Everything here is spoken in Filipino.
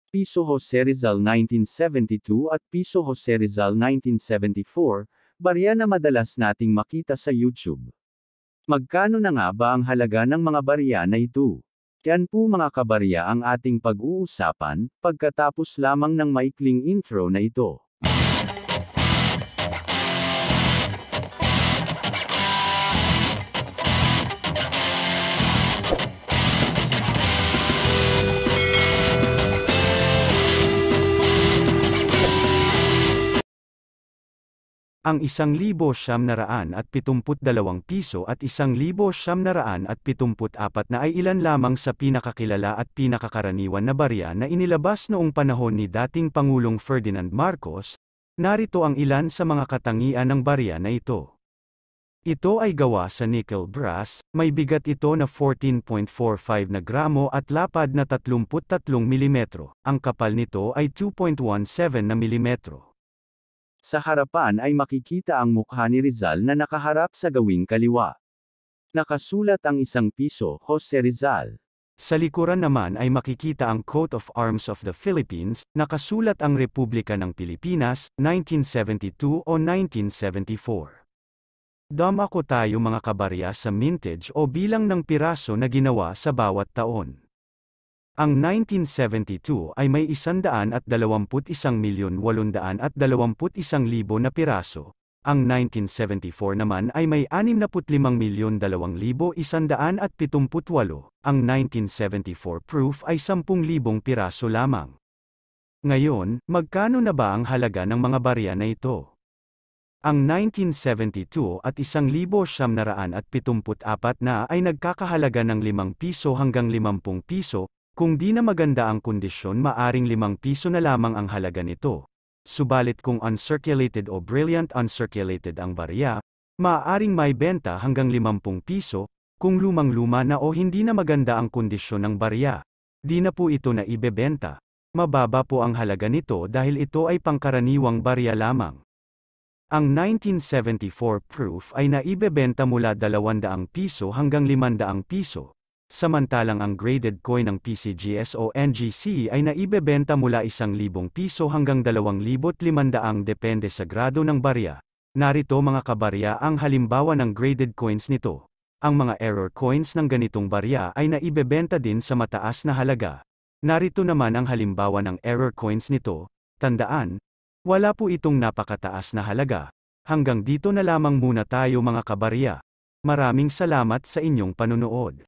Piso Jose Rizal 1972 at Piso Jose Rizal 1974, barya na madalas nating makita sa YouTube. Magkano na nga ba ang halaga ng mga barya na ito? Yan po mga kabarya ang ating pag-uusapan, pagkatapos lamang ng maikling intro na ito. Ang 1,972 piso at 1,974 na ay ilan lamang sa pinakakilala at pinakakaraniwan na barya na inilabas noong panahon ni dating Pangulong Ferdinand Marcos. Narito ang ilan sa mga katangian ng barya na ito. Ito ay gawa sa nickel brass, may bigat ito na 14.45 na gramo at lapad na 33 mm. Ang kapal nito ay 2.17 na milimetro. Sa harapan ay makikita ang mukha ni Rizal na nakaharap sa gawing kaliwa. Nakasulat ang 1 piso, Jose Rizal. Sa likuran naman ay makikita ang Coat of Arms of the Philippines, nakasulat ang Republika ng Pilipinas, 1972 o 1974. Dumako tayo mga kabarya sa mintage o bilang ng piraso na ginawa sa bawat taon. Ang 1972 ay may 121,821,000 na piraso. Ang 1974 naman ay may 65,02,178. Ang 1974 proof ay 10,000 piraso lamang. Ngayon, magkano na ba ang halaga ng mga barya na ito? Ang 1972 at 1,974 na ay nagkakahalaga ng 5 piso hanggang 50 piso. Kung di na maganda ang kondisyon, maaring 5 piso na lamang ang halaga nito. Subalit kung uncirculated o brilliant uncirculated ang barya, maaaring may benta hanggang 50 piso. Kung lumang-luma na o hindi na maganda ang kondisyon ng barya, di na po ito na ibebenta. Mababa po ang halaga nito dahil ito ay pangkaraniwang barya lamang. Ang 1974 proof ay naibebenta mula 200 piso hanggang 500 piso. Samantalang ang graded coin ng PCGS o NGC ay naibebenta mula 1,000 piso hanggang 2,500 depende sa grado ng barya. Narito mga kabarya ang halimbawa ng graded coins nito. Ang mga error coins ng ganitong barya ay naibebenta din sa mataas na halaga. Narito naman ang halimbawa ng error coins nito. Tandaan, wala po itong napakataas na halaga. Hanggang dito na lamang muna tayo mga kabarya. Maraming salamat sa inyong panunood.